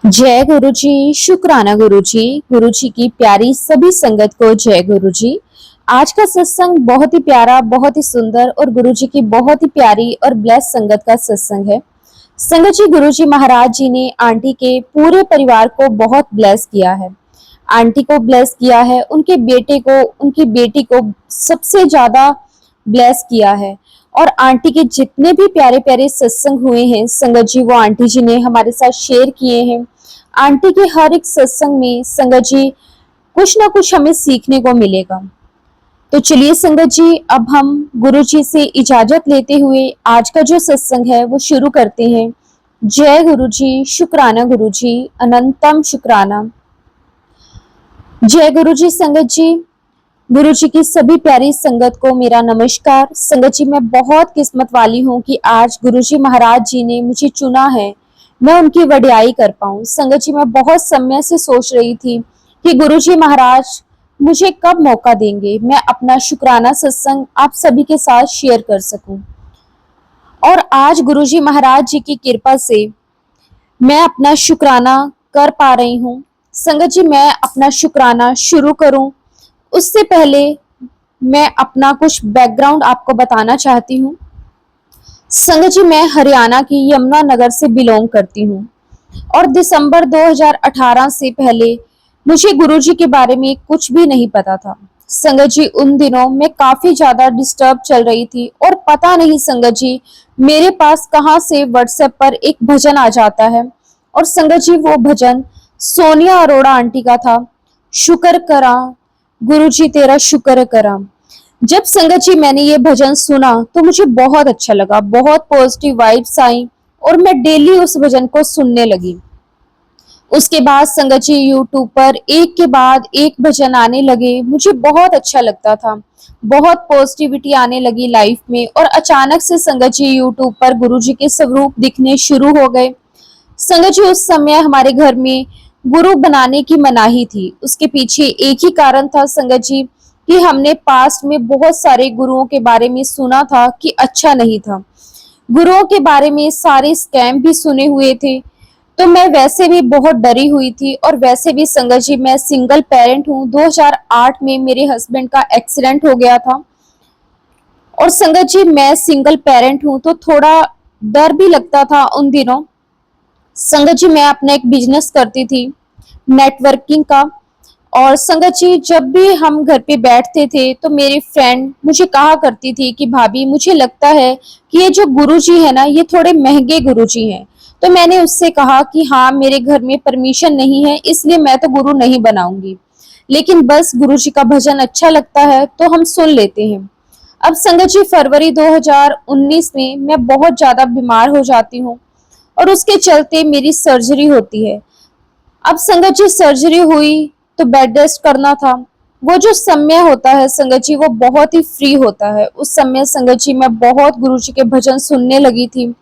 जय गुरु जी। शुक्राना गुरु जी। गुरु जी की प्यारी सभी संगत को जय गुरु जी। आज का सत्संग बहुत ही प्यारा, बहुत ही सुंदर और गुरु जी की बहुत ही प्यारी और ब्लेस संगत का सत्संग है। संगत जी, गुरु जी महाराज जी ने आंटी के पूरे परिवार को बहुत ब्लेस किया है। आंटी को ब्लेस किया है, उनके बेटे को, उनकी बेटी को सबसे ज्यादा ब्लेस किया है। और आंटी के जितने भी प्यारे प्यारे सत्संग हुए हैं संगत जी, वो आंटी जी ने हमारे साथ शेयर किए हैं। आंटी के हर एक सत्संग में संगत जी कुछ ना कुछ हमें सीखने को मिलेगा। तो चलिए संगत जी, अब हम गुरु जी से इजाजत लेते हुए आज का जो सत्संग है वो शुरू करते हैं। जय गुरु जी। शुक्राना गुरु जी, अनंतम शुक्राना। जय गुरु जी। संगत जी, गुरु जी की सभी प्यारी संगत को मेरा नमस्कार। संगत जी, मैं बहुत किस्मत वाली हूँ कि आज गुरु जी महाराज जी ने मुझे चुना है, मैं उनकी वडियाई कर पाऊं। संगत जी, मैं बहुत समय से सोच रही थी कि गुरु जी महाराज मुझे कब मौका देंगे, मैं अपना शुक्राना सत्संग आप सभी के साथ शेयर कर सकूं। और आज गुरु जी महाराज जी की कृपा से मैं अपना शुक्राना कर पा रही हूँ। संगत जी, मैं अपना शुक्राना शुरू करूं उससे पहले मैं अपना कुछ बैकग्राउंड आपको बताना चाहती हूँ। संगत जी, मैं हरियाणा की यमुनानगर से बिलोंग करती हूँ और दिसंबर 2018 से पहले मुझे गुरुजी के बारे में कुछ भी नहीं पता था। संगत जी, उन दिनों मैं काफी ज्यादा डिस्टर्ब चल रही थी और पता नहीं संगत जी मेरे पास कहाँ से व्हाट्सएप पर एक भजन आ जाता है। और संगत जी, वो भजन सोनिया अरोड़ा आंटी का था, शुक्र करा गुरुजी तेरा शुक्र करा। जब संगत जी मैंने ये भजन सुना तो मुझे बहुत अच्छा लगा, बहुत पॉजिटिव वाइब्स आई और मैं डेली उस भजन को सुनने लगी। उसके बाद संगत जी यूट्यूब पर एक के बाद एक भजन आने लगे, मुझे बहुत अच्छा लगता था, बहुत पॉजिटिविटी आने लगी लाइफ में। और अचानक से संगत जी यूट्यूब पर गुरुजी के स्वरूप दिखने शुरू हो गए। संगत जी, उस समय हमारे घर में गुरु बनाने की मनाही थी। उसके पीछे एक ही कारण था संगत जी कि हमने पास्ट में बहुत सारे गुरुओं के बारे में सुना था कि अच्छा नहीं था। गुरुओं के बारे में सारे स्कैम भी सुने हुए थे। तो मैं वैसे भी बहुत डरी हुई थी और वैसे भी संगत जी मैं सिंगल पेरेंट हूँ। 2008 में मेरे हस्बैंड का एक्सीडेंट हो गया था और संगत जी मैं सिंगल पेरेंट हूँ तो थोड़ा डर भी लगता था उन दिनों। संगत जी, मैं अपना एक बिजनेस करती थी नेटवर्किंग का। और संगत जी, जब भी हम घर पे बैठते थे तो मेरी फ्रेंड मुझे कहा करती थी कि भाभी मुझे लगता है कि ये जो गुरुजी है ना, ये थोड़े महंगे गुरुजी हैं। तो मैंने उससे कहा कि हाँ, मेरे घर में परमिशन नहीं है, इसलिए मैं तो गुरु नहीं बनाऊंगी, लेकिन बस गुरुजी का भजन अच्छा लगता है तो हम सुन लेते हैं। अब संगत जी, फरवरी 2019 में मैं बहुत ज्यादा बीमार हो जाती हूँ और उसके चलते मेरी सर्जरी होती है। अब संगत जी सर्जरी हुई तो बेड रेस्ट करना था। वो जो समय होता है संगत जी, वो बहुत ही फ्री होता है। उस समय संगत जी मैं बहुत गुरु जी के भजन सुनने लगी थी।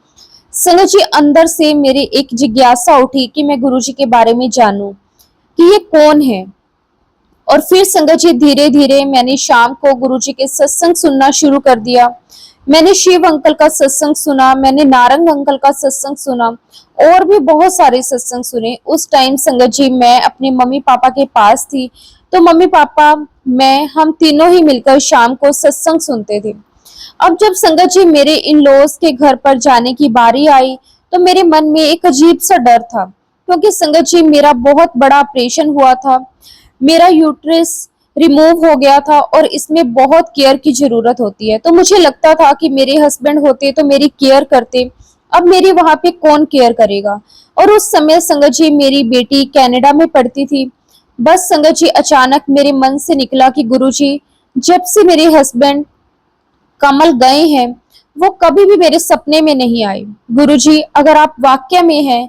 संगत जी, अंदर से मेरी एक जिज्ञासा उठी कि मैं गुरु जी के बारे में जानूं कि ये कौन है। और फिर संगत जी धीरे धीरे मैंने शाम को गुरु जी के सत्संग सुनना शुरू कर दिया। मैंने शिव अंकल का सत्संग सुना, मैंने नारंग अंकल का सत्संग सुना और भी बहुत सारे सत्संग सुने। उस टाइम संगत जी मैं अपने मम्मी पापा के पास थी, तो मम्मी पापा मैं हम तीनों ही मिलकर शाम को सत्संग सुनते थे। अब जब संगत जी मेरे इन लॉज के घर पर जाने की बारी आई तो मेरे मन में एक अजीब सा डर था, क्योंकि संगत जी मेरा बहुत बड़ा ऑपरेशन हुआ था। मेरा यूट्रस रिमूव हो गया था और इसमें बहुत केयर की जरूरत होती है। तो मुझे लगता था कि मेरे हस्बैंड होते तो मेरी केयर करते, अब मेरी वहां पे कौन केयर करेगा। और उस समय संगत जी मेरी बेटी कनाडा में पढ़ती थी। बस संगत जी अचानक मेरे मन से निकला कि गुरुजी, जब से मेरे हस्बैंड कमल गए हैं वो कभी भी मेरे सपने में नहीं आए। गुरुजी, अगर आप वाकई में हैं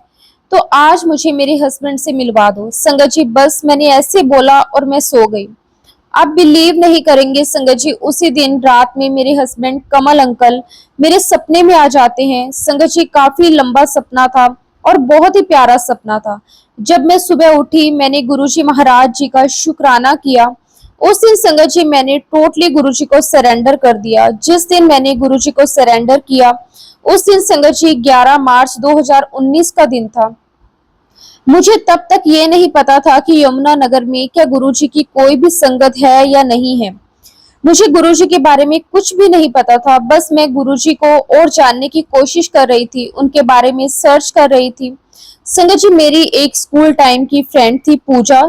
तो आज मुझे मेरे हस्बैंड से मिलवा दो। संगत जी बस मैंने ऐसे बोला और मैं सो गई। आप बिलीव नहीं करेंगे संगत जी, उसी दिन रात में मेरे हस्बैंड कमल अंकल मेरे सपने में आ जाते हैं। संगत जी काफी लंबा सपना था और बहुत ही प्यारा सपना था। जब मैं सुबह उठी मैंने गुरुजी महाराज जी का शुक्राना किया। उस दिन संगत जी मैंने टोटली गुरुजी को सरेंडर कर दिया। जिस दिन मैंने गुरुजी को सरेंडर किया उस दिन संगत जी 11 मार्च 2019 का दिन था। मुझे तब तक ये नहीं पता था कि यमुनानगर में क्या गुरुजी की कोई भी संगत है या नहीं है। मुझे गुरुजी के बारे में कुछ भी नहीं पता था। बस मैं गुरुजी को और जानने की कोशिश कर रही थी, उनके बारे में सर्च कर रही थी। संगत जी, मेरी एक स्कूल टाइम की फ्रेंड थी पूजा,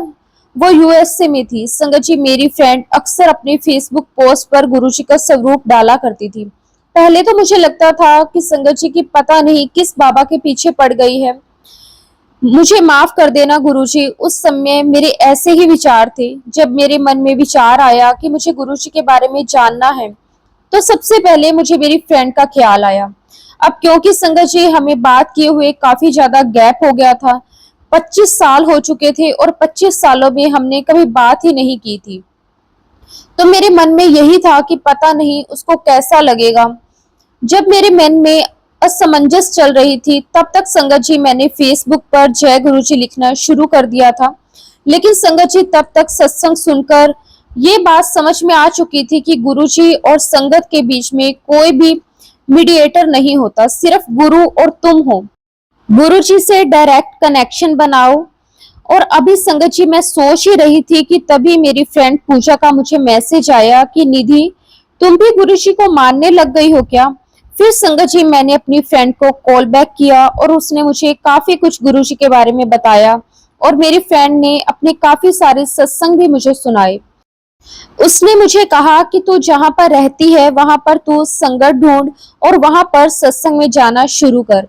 वो यूएसए में थी। संगत जी, मेरी फ्रेंड अक्सर अपने फेसबुक पोस्ट पर गुरुजी का स्वरूप डाला करती थी। पहले तो मुझे लगता था कि संगत जी की पता नहीं किस बाबा के पीछे पड़ गई है। मुझे माफ कर देना गुरुजी, उस समय मेरे ऐसे ही विचार थे। जब मेरे मन में विचार आया कि मुझे गुरुजी के बारे में जानना है, तो सबसे पहले मुझे मेरी फ्रेंड का ख्याल आया। अब क्योंकि संगत जी हमें बात किए हुए काफी ज्यादा गैप हो गया था, 25 साल हो चुके थे और 25 सालों में हमने कभी बात ही नहीं की थी। तो मेरे मन में यही था कि पता नहीं उसको कैसा लगेगा। जब मेरे मन में असमंजस चल रही थी, तब तक संगत जी मैंने फेसबुक पर जय गुरुजी लिखना शुरू कर दिया था। लेकिन संगत जी तब तक सत्संग सुनकर ये बात समझ में आ चुकी थी कि गुरुजी और संगत के बीच में कोई भी मीडिएटर नहीं होता, सिर्फ गुरु और तुम हो। गुरुजी से डायरेक्ट कनेक्शन बनाओ। और अभी संगत जी मैं सोच ही रही थी कि तभी मेरी फ्रेंड पूजा का मुझे मैसेज आया कि निधि, तुम भी गुरुजी को मानने लग गई हो क्या। फिर संगत जी मैंने अपनी फ्रेंड को कॉल बैक किया और उसने मुझे काफी कुछ गुरुजी के बारे में बताया और मेरी फ्रेंड ने अपने काफी सारे सत्संग भी मुझे सुनाए। उसने मुझे कहा कि तू जहां पर रहती है वहां पर तू संगत ढूंढ और वहां पर सत्संग में जाना शुरू कर।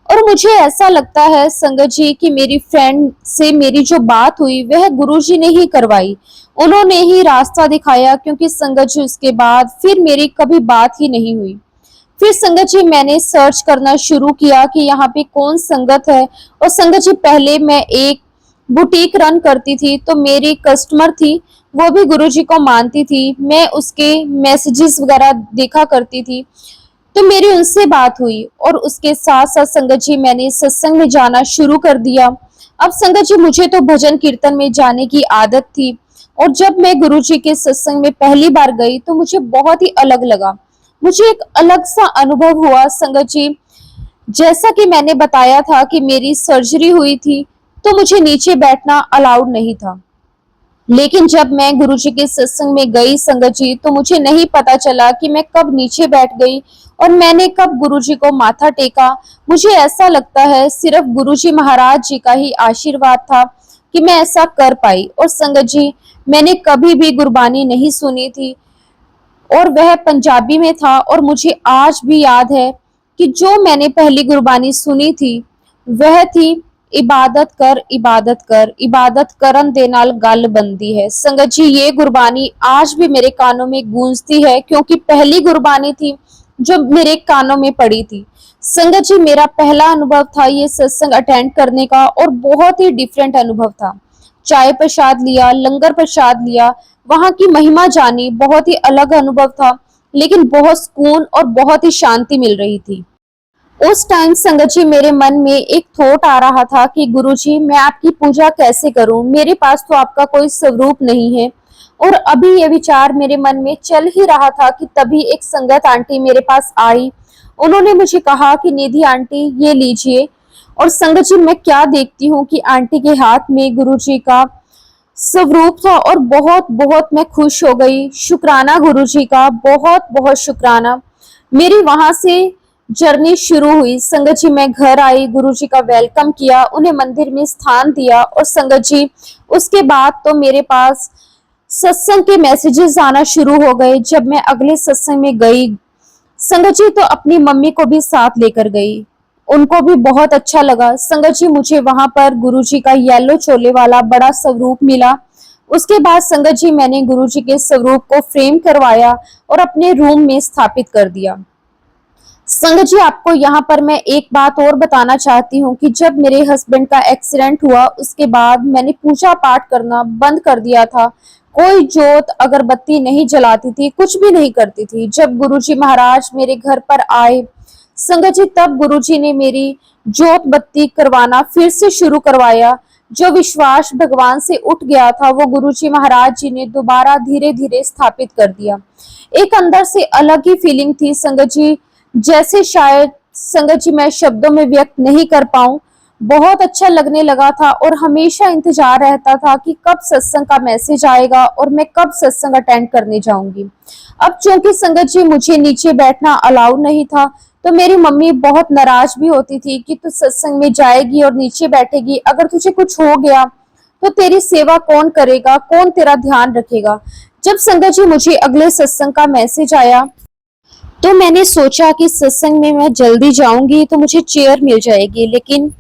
और मुझे ऐसा लगता है संगत जी कि मेरी फ्रेंड से मेरी जो बात हुई वह गुरुजी ने ही करवाई। उन्होंने ही रास्ता दिखाया, क्योंकि संगत जी उसके बाद फिर मेरी कभी बात ही नहीं हुई। फिर संगत जी मैंने सर्च करना शुरू किया कि यहाँ पे कौन संगत है। और संगत जी पहले मैं एक बुटीक रन करती थी, तो मेरी कस्टमर थी, वो भी गुरुजी को मानती थी। मैं उसके मैसेजेस वगैरह देखा करती थी, तो मेरी उनसे बात हुई। और उसके साथ साथ संगत जी मैंने सत्संग में जाना शुरू कर दिया। अब संगत जी मुझे तो भजन कीर्तन में जाने की आदत थी, और जब मैं गुरुजी के सत्संग में पहली बार गई तो मुझे बहुत ही अलग लगा। मुझे एक अलग सा अनुभव हुआ संगत जी। जैसा कि मैंने बताया था कि मेरी सर्जरी हुई थी, तो मुझे नीचे बैठना अलाउड नहीं था। लेकिन जब मैं गुरुजी के सत्संग में गई संगत जी, तो मुझे नहीं पता चला कि मैं कब नीचे बैठ गई और मैंने कब गुरुजी को माथा टेका। मुझे ऐसा लगता है सिर्फ गुरुजी महाराज जी का ही आशीर्वाद था कि मैं ऐसा कर पाई। और संगत जी मैंने कभी भी गुरबानी नहीं सुनी थी, और वह पंजाबी में था। और मुझे आज भी याद है कि जो मैंने पहली गुरबानी सुनी थी वह थी, इबादत कर इबादत कर, इबादत करन दे नाल गल बनदी है। संगत जी ये गुरबानी आज भी मेरे कानों में गूंजती है, क्योंकि पहली गुरबानी थी जो मेरे कानों में पड़ी थी। संगत जी मेरा पहला अनुभव था ये सत्संग अटेंड करने का, और बहुत ही डिफरेंट अनुभव था। चाय प्रसाद लिया, लंगर प्रसाद लिया, वहां की महिमा जानी, बहुत ही अलग अनुभव था। लेकिन बहुत सुकून और बहुत ही शांति मिल रही थी। उस टाइम संगत जी मेरे मन में एक थॉट आ रहा था कि गुरुजी मैं आपकी पूजा कैसे करूं, मेरे पास तो आपका कोई स्वरूप नहीं है। और अभी ये विचार मेरे मन में चल ही रहा था कि तभी एक संगत आंटी मेरे पास आई। उन्होंने मुझे कहा कि निधि आंटी ये लीजिए। और संगत जी मैं क्या देखती हूँ कि आंटी के हाथ में गुरुजी का स्वरूप था, और बहुत बहुत मैं खुश हो गई। शुक्राना गुरुजी का, बहुत बहुत शुक्राना। मेरी वहां से जर्नी शुरू हुई। संगत जी मैं घर आई, गुरुजी का वेलकम किया, उन्हें मंदिर में स्थान दिया। और संगत जी उसके बाद तो मेरे पास सत्संग के मैसेजेस आना शुरू हो गए। जब मैं अगले सत्संग में गई संगत जी, तो अपनी मम्मी को भी साथ लेकर गई, उनको भी बहुत अच्छा लगा। संगत जी मुझे वहां पर गुरुजी का येलो चोले वाला बड़ा स्वरूप मिला। उसके बाद संगत जी मैंने गुरुजी के स्वरूप को फ्रेम करवाया और अपने रूम में स्थापित कर दिया। संगत जी आपको यहाँ पर मैं एक बात और बताना चाहती हूँ कि जब मेरे हस्बैंड का एक्सीडेंट हुआ उसके बाद मैंने पूजा पाठ करना बंद कर दिया था। कोई जोत अगरबत्ती नहीं जलाती थी, कुछ भी नहीं करती थी। जब गुरुजी महाराज मेरे घर पर आए संगत जी, तब गुरुजी ने मेरी जोत बत्ती करवाना फिर से शुरू करवाया। जो विश्वास भगवान से उठ गया था वो गुरुजी महाराज जी ने दोबारा धीरे धीरे स्थापित कर दिया। एक अंदर से अलग ही फीलिंग थी संगत जी, जैसे शायद संगत जी मैं शब्दों में व्यक्त नहीं कर पाऊं। बहुत अच्छा लगने लगा था और हमेशा इंतजार रहता था कि कब सत्संग का मैसेज आएगा और मैं कब सत्संग अटेंड करने जाऊंगी। अब चूंकि संगत जी मुझे नीचे बैठना अलाउ नहीं था, तो मेरी मम्मी बहुत नाराज भी होती थी कि तू सत्संग में जाएगी और नीचे बैठेगी, अगर तुझे कुछ हो गया तो तेरी सेवा कौन करेगा, कौन तेरा ध्यान रखेगा। जब संगत जी मुझे अगले सत्संग का मैसेज आया, तो मैंने सोचा कि सत्संग में मैं जल्दी जाऊंगी तो मुझे चेयर मिल जाएगी, लेकिन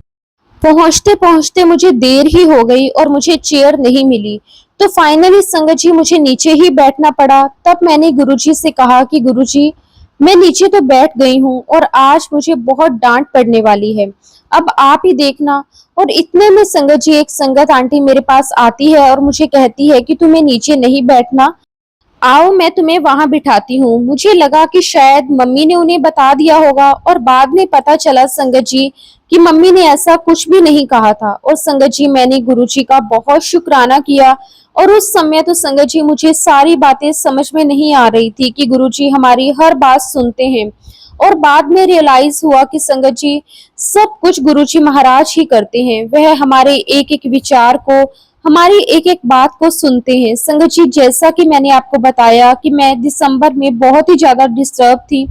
पहुंचते पहुंचते मुझे देर ही हो गई और मुझे चेयर नहीं मिली। तो फाइनली संगत जी मुझे नीचे ही बैठना पड़ा। तब मैंने गुरुजी से कहा कि गुरुजी, मैं नीचे तो बैठ गई हूँ और आज मुझे बहुत डांट पड़ने वाली है, अब आप ही देखना। और इतने में संगत जी एक संगत आंटी मेरे पास आती है और मुझे कहती है कि तुम्हें नीचे नहीं बैठना, आओ मैं तुम्हें वहां बिठाती हूँ। मुझे लगा कि शायद मम्मी ने उन्हें बता दिया होगा, और बाद में पता चला संगत जी कि मम्मी ने ऐसा कुछ भी नहीं कहा था। और संगत जी मैंने गुरुजी का बहुत शुक्राना किया, और उस समय तो संगत जी मुझे सारी बातें समझ में नहीं आ रही थी कि गुरुजी हमारी हर बात सुनते हैं। और बाद में रियलाइज हुआ कि संगत जी सब कुछ गुरुजी महाराज ही करते हैं, वह हमारे एक एक विचार को, हमारी एक एक बात को सुनते हैं। संगत जी जैसा कि मैंने आपको बताया कि मैं दिसंबर में बहुत ही ज्यादा डिस्टर्ब थी,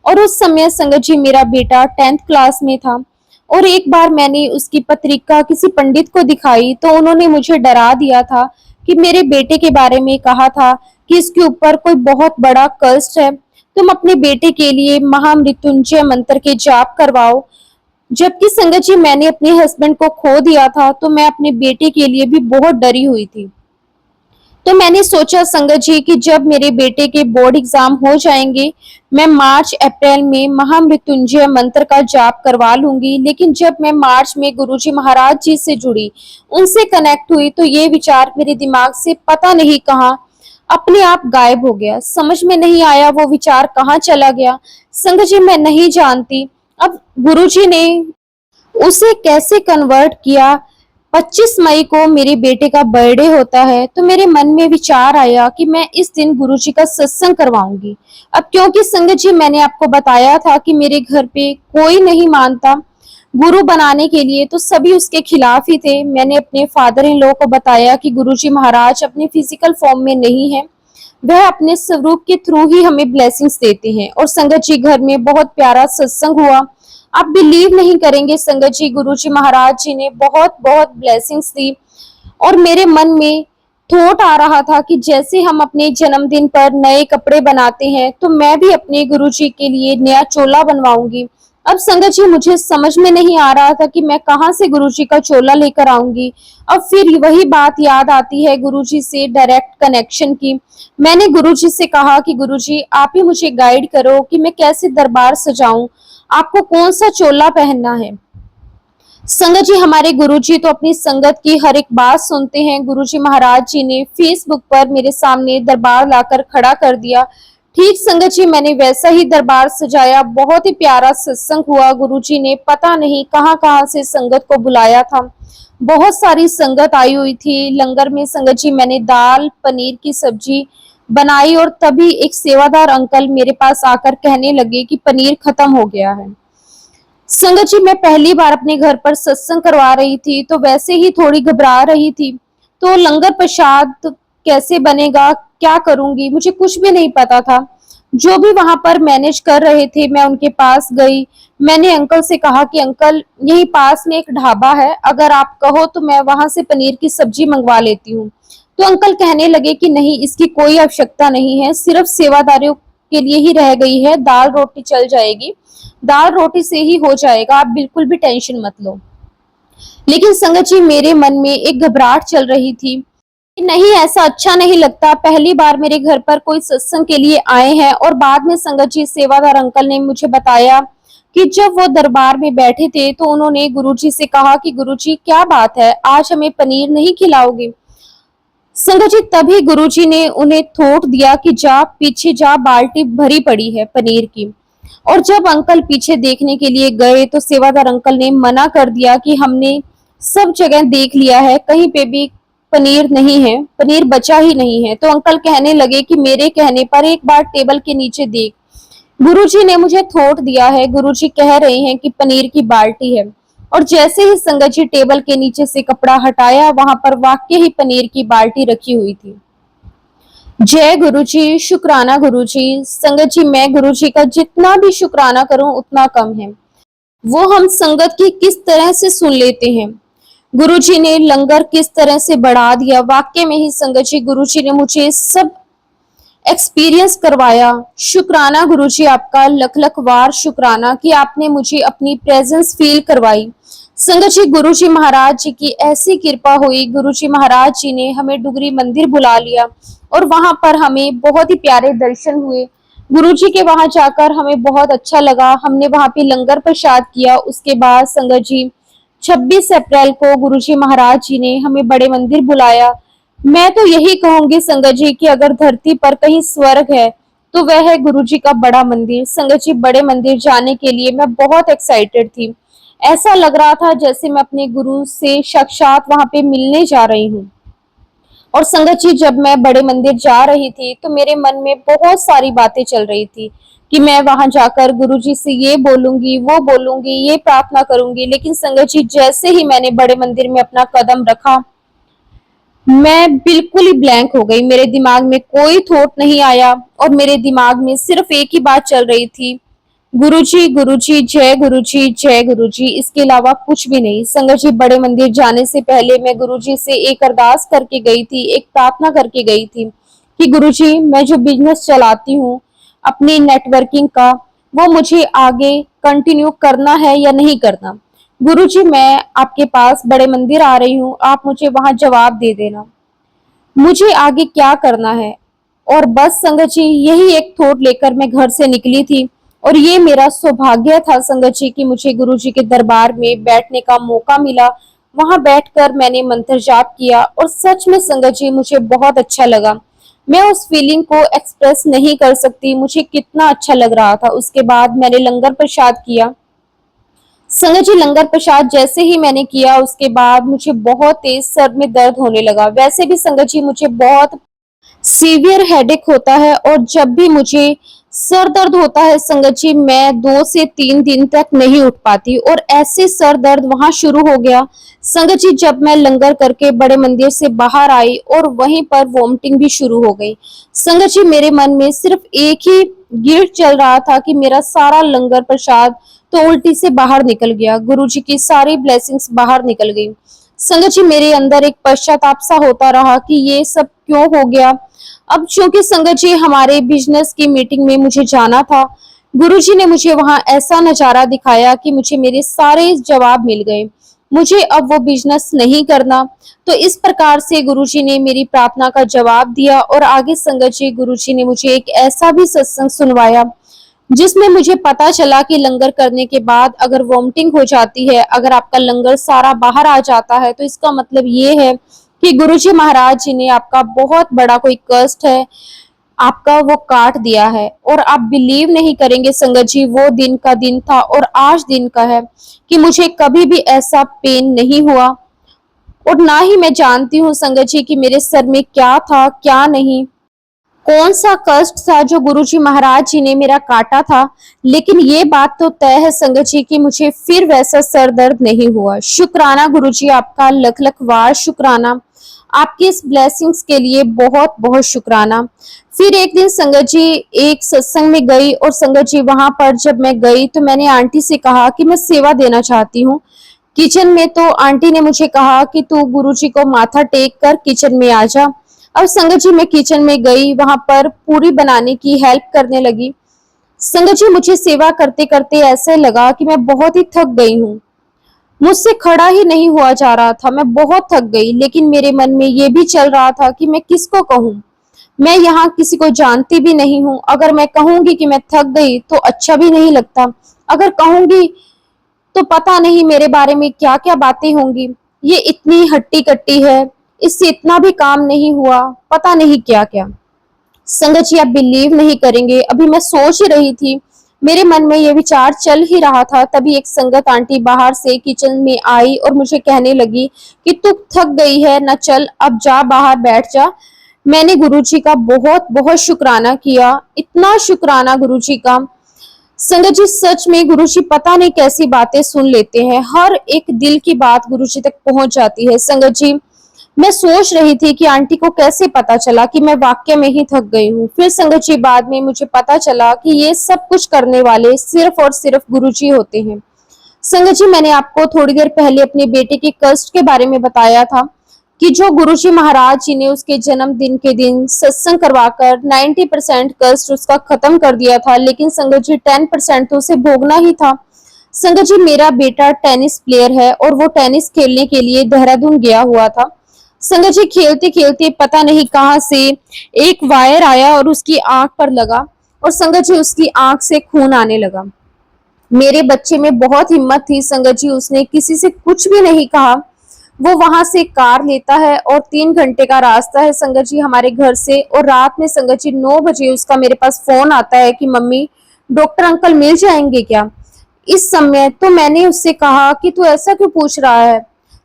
और उस समय संगत जी मेरा बेटा 10th क्लास में था, और एक बार मैंने उसकी पत्रिका किसी पंडित को दिखाई तो उन्होंने मुझे डरा दिया था कि मेरे बेटे के बारे में कहा था कि इसके ऊपर कोई बहुत बड़ा कष्ट है, तुम अपने बेटे के लिए महामृत्युंजय मंत्र के जाप करवाओ। जबकि संगत जी मैंने अपने हस्बैंड को खो दिया था, तो मैं अपने बेटे के लिए भी बहुत डरी हुई थी। तो मैंने सोचा संगत जी कि जब मेरे बेटे के बोर्ड एग्जाम हो जाएंगे, मैं मार्च अप्रैल में महामृत्युंजय मंत्र का जाप करवा लूंगी। लेकिन जब मैं मार्च में गुरुजी महाराज जी से जुड़ी, उनसे कनेक्ट हुई, तो ये विचार मेरे दिमाग से पता नहीं कहाँ अपने आप गायब हो गया। समझ में नहीं आया वो विचार कहाँ चला गया, संगत जी मैं नहीं जानती। अब गुरुजी ने उसे कैसे कन्वर्ट किया। 25 मई को मेरे बेटे का बर्थडे होता है, तो मेरे मन में विचार आया कि मैं इस दिन गुरुजी का सत्संग करवाऊंगी। अब क्योंकि संगत जी मैंने आपको बताया था कि मेरे घर पे कोई नहीं मानता गुरु बनाने के लिए, तो सभी उसके खिलाफ ही थे। मैंने अपने फादर इन लॉ को बताया कि गुरुजी महाराज अपने फिजिकल फॉर्म में नहीं है, वह अपने स्वरूप के थ्रू ही हमें ब्लेसिंग्स देते हैं। और संगत जी घर में बहुत प्यारा सत्संग हुआ। आप बिलीव नहीं करेंगे संगत जी, गुरुजी महाराज जी ने बहुत बहुत ब्लेसिंग्स दी, और मेरे मन में थॉट आ रहा था कि जैसे हम अपने जन्मदिन पर नए कपड़े बनाते हैं, तो मैं भी अपने गुरुजी के लिए नया चोला बनवाऊंगी। अब संगत जी मुझे समझ में नहीं आ रहा था कि मैं कहाँ से गुरुजी का चोला लेकर आऊंगी। अब फिर वही बात याद आती है गुरुजी से डायरेक्ट कनेक्शन की। मैंने गुरुजी से कहा कि गुरुजी आप ही मुझे गाइड करो कि मैं कैसे दरबार सजाऊं, आपको कौन सा चोला पहनना है। संगत जी हमारे गुरुजी तो अपनी संगत की हर एक बात सुनते हैं। गुरुजी महाराज जी ने फेसबुक पर मेरे सामने दरबार लाकर खड़ा कर दिया। ठीक संगत जी मैंने वैसा ही दरबार सजाया, बहुत ही प्यारा सत्संग हुआ। गुरुजी ने पता नहीं कहां कहां से संगत को बुलाया था, बहुत सारी संगत आई हुई थी। लंगर में संगत जी मैंने दाल पनीर की सब्जी बनाई, और तभी एक सेवादार अंकल मेरे पास आकर कहने लगे कि पनीर खत्म हो गया है। संगत जी मैं पहली बार अपने घर पर सत्संग करवा रही थी, तो वैसे ही थोड़ी घबरा रही थी। तो लंगर प्रसाद कैसे बनेगा, क्या करूंगी, मुझे कुछ भी नहीं पता था। जो भी वहां पर मैनेज कर रहे थे मैं उनके पास गई। मैंने अंकल से कहा कि अंकल यही पास में एक ढाबा है, अगर आप कहो तो मैं वहां से पनीर की सब्जी मंगवा लेती हूँ। तो अंकल कहने लगे कि नहीं, इसकी कोई आवश्यकता नहीं है, सिर्फ सेवादारियों के लिए ही रह गई है, दाल रोटी चल जाएगी, दाल रोटी से ही हो जाएगा, आप बिल्कुल भी टेंशन मत लो। लेकिन संगत जी मेरे मन में एक घबराहट चल रही थी कि नहीं, ऐसा अच्छा नहीं लगता, पहली बार मेरे घर पर कोई सत्संग के लिए आए हैं। और बाद में संगत जी सेवादार अंकल ने मुझे बताया कि जब वो दरबार में बैठे थे तो उन्होंने गुरुजी से कहा कि गुरुजी क्या बात है, आज हमें पनीर नहीं खिलाओगे। संगत जी तभी गुरुजी ने उन्हें थोट दिया कि जा पीछे जा, बाल्टी भरी पड़ी है पनीर की। और जब अंकल पीछे देखने के लिए गए तो सेवादार अंकल ने मना कर दिया कि हमने सब जगह देख लिया है, कहीं पे भी पनीर नहीं है, पनीर बचा ही नहीं है। तो अंकल कहने लगे कि मेरे कहने पर एक बार टेबल के नीचे देख। गुरुजी ने मुझे थोट दिया है, गुरुजी कह रहे हैं कि पनीर की बाल्टी है। और जैसे ही संगत जी टेबल के नीचे से कपड़ा हटाया, वहां पर वाकई ही पनीर की बाल्टी रखी हुई थी। जय गुरु जी, शुक्राना गुरु जी। संगत जी, मैं गुरु जी का जितना भी शुक्राना करूं उतना कम है। वो हम संगत की किस तरह से सुन लेते हैं। गुरु जी ने लंगर किस तरह से बढ़ा दिया। वाकई में ही संगत जी, गुरु जी ने मुझे सब एक्सपीरियंस करवाया। शुक्राना गुरु जी, आपका लख लख वार शुक्राना कि आपने मुझे अपनी प्रेजेंस फील करवाई। संगत जी, गुरु जी महाराज जी की ऐसी कृपा हुई। गुरु जी महाराज जी ने हमें डुगरी मंदिर बुला लिया और वहां पर हमें बहुत ही प्यारे दर्शन हुए। गुरु जी के वहां जाकर हमें बहुत अच्छा लगा। हमने वहां पे लंगर प्रसाद किया। उसके बाद संगत जी 26 अप्रैल को गुरु जी महाराज जी ने हमें बड़े मंदिर बुलाया। मैं तो यही कहूंगी संगत जी कि अगर धरती पर कहीं स्वर्ग है तो वह है गुरु जी का बड़ा मंदिर। संगत जी, बड़े मंदिर जाने के लिए मैं बहुत एक्साइटेड थी। ऐसा लग रहा था जैसे मैं अपने गुरु से साक्षात वहां पे मिलने जा रही हूँ। और संगत जी, जब मैं बड़े मंदिर जा रही थी तो मेरे मन में बहुत सारी बातें चल रही थी कि मैं वहां जाकर गुरु जी से ये बोलूंगी, वो बोलूंगी, ये प्रार्थना करूंगी। लेकिन संगत जी, जैसे ही मैंने बड़े मंदिर में अपना कदम रखा, मैं बिल्कुल ही ब्लैंक हो गई। मेरे दिमाग में कोई थॉट नहीं आया और मेरे दिमाग में सिर्फ एक ही बात चल रही थी, गुरु जी, जय गुरु जी, जय गुरु जी। इसके अलावा कुछ भी नहीं। संगत जी, बड़े मंदिर जाने से पहले मैं गुरु जी से एक अरदास करके गई थी, एक प्रार्थना करके गई थी कि गुरु जी, मैं जो बिजनेस चलाती हूँ अपनी नेटवर्किंग का, वो मुझे आगे कंटिन्यू करना है या नहीं करना। गुरु जी, मैं आपके पास बड़े मंदिर आ रही हूँ, आप मुझे वहां जवाब दे देना, मुझे आगे क्या करना है। और बस संगत जी, यही एक थॉट लेकर मैं घर से निकली थी। और ये मेरा सौभाग्य था संगत जी कि मुझे गुरु जी के दरबार में बैठने का मौका मिला। वहां बैठकर मैंने मंत्र जाप किया और सच में संगत जी, मुझे बहुत अच्छा लगा। मैं उस फीलिंग को एक्सप्रेस नहीं कर सकती, मुझे कितना अच्छा लग रहा था। उसके बाद मैंने लंगर प्रसाद किया। संगत जी, लंगर प्रसाद जैसे ही मैंने किया उसके बाद मुझे बहुत तेज सर में दर्द होने लगा। वैसे भी संगत जी, मुझे बहुत सीवियर हेडेक होता है और जब भी मुझे सर दर्द होता है संगत जी, मैं 2 से 3 दिन तक नहीं उठ पाती और ऐसे सर दर्द वहां शुरू हो गया। संगत जी, जब मैं लंगर करके बड़े मंदिर से बाहर आई और वहीं पर वॉमिटिंग भी शुरू हो गई। संगत जी, मेरे मन में सिर्फ एक ही गिल्ट चल रहा था कि मेरा सारा लंगर प्रसाद तो उल्टी से बाहर निकल गया, गुरु जी की सारी ब्लेसिंग्स बाहर निकल गई। संगत जी, मेरे अंदर एक पश्चाताप सा होता रहा कि ये सब क्यों हो गया। अब चूंकि संगत जी हमारे बिजनेस की मीटिंग में मुझे जाना था, गुरुजी ने मुझे वहां ऐसा नजारा दिखाया कि मुझे मेरे सारे जवाब मिल गए। मुझे अब वो बिजनेस नहीं करना। तो इस प्रकार से गुरुजी ने मेरी प्रार्थना का जवाब दिया और आगे संगत जी, गुरुजी ने मुझे एक ऐसा भी सत्संग सुनवाया जिसमें मुझे पता चला कि लंगर करने के बाद अगर वॉमिटिंग हो जाती है, अगर आपका लंगर सारा बाहर आ जाता है, तो इसका मतलब ये है कि गुरुजी महाराज जी ने आपका बहुत बड़ा कोई कष्ट है, आपका वो काट दिया है। और आप बिलीव नहीं करेंगे संगत जी, वो दिन का दिन था और आज दिन का है कि मुझे कभी भी ऐसा पेन नहीं हुआ। और ना ही मैं जानती हूँ संगत जी कि मेरे सर में क्या था, क्या नहीं, कौन सा कष्ट था जो गुरुजी महाराज जी ने मेरा काटा था। लेकिन ये बात तो तय है संगत जी कि मुझे फिर वैसा सर दर्द नहीं हुआ। शुक्राना गुरुजी, आपका लख लख वार शुक्राना। आपकी इस ब्लेसिंग्स के लिए बहुत बहुत शुक्राना। फिर एक दिन संगत जी एक सत्संग में गई और संगत जी वहां पर जब मैं गई तो मैंने आंटी से कहा कि मैं सेवा देना चाहती हूँ किचन में। तो आंटी ने मुझे कहा कि तू गुरुजी को माथा टेक कर किचन में आ जा। अब संगत जी मैं किचन में गई, वहां पर पूरी बनाने की हेल्प करने लगी। संगत जी, मुझे सेवा करते करते ऐसे लगा कि मैं बहुत ही थक गई हूँ, मुझसे खड़ा ही नहीं हुआ जा रहा था, मैं बहुत थक गई। लेकिन मेरे मन में ये भी चल रहा था कि मैं किसको कहूँ, मैं यहाँ किसी को जानती भी नहीं हूँ। अगर मैं कहूंगी कि मैं थक गई तो अच्छा भी नहीं लगता, अगर कहूंगी तो पता नहीं मेरे बारे में क्या क्या बातें होंगी। ये इतनी हट्टी कट्टी है, इससे इतना भी काम नहीं हुआ, पता नहीं क्या क्या। संगत जी, आप बिलीव नहीं करेंगे, अभी मैं सोच ही रही थी, मेरे मन में ये विचार चल ही रहा था, तभी एक संगत आंटी बाहर से किचन में आई और मुझे कहने लगी कि तू थक गई है ना, चल अब जा बाहर बैठ जा। मैंने गुरुजी का बहुत बहुत शुक्राना किया, इतना शुक्राना गुरुजी का। संगत जी सच में गुरुजी पता नहीं कैसी बातें सुन लेते हैं, हर एक दिल की बात गुरुजी तक पहुंच जाती है। संगत जी मैं सोच रही थी कि आंटी को कैसे पता चला कि मैं वाकई में ही थक गई हूँ। फिर संगत जी बाद में मुझे पता चला कि ये सब कुछ करने वाले सिर्फ और सिर्फ गुरुजी होते हैं। संगत जी मैंने आपको थोड़ी देर पहले अपने बेटे के कष्ट के बारे में बताया था कि जो गुरुजी महाराज जी ने उसके जन्मदिन के दिन सत्संग करवाकर 90% कष्ट उसका खत्म कर दिया था, लेकिन संगत जी 10% तो उसे भोगना ही था। संगत जी मेरा बेटा टेनिस प्लेयर है और वो टेनिस खेलने के लिए देहरादून गया हुआ था। संगत जी खेलते खेलते पता नहीं कहां से एक वायर आया और उसकी आंख पर लगा और संगत जी उसकी आंख से खून आने लगा। मेरे बच्चे में बहुत हिम्मत थी संगत जी, उसने किसी से कुछ भी नहीं कहा। वो वहां से कार लेता है और 3 घंटे का रास्ता है संगत जी हमारे घर से, और रात में संगत जी 9 बजे उसका मेरे पास फोन आता है कि मम्मी डॉक्टर अंकल मिल जाएंगे क्या इस समय। तो मैंने उससे कहा कि तू ऐसा क्यों पूछ रहा है,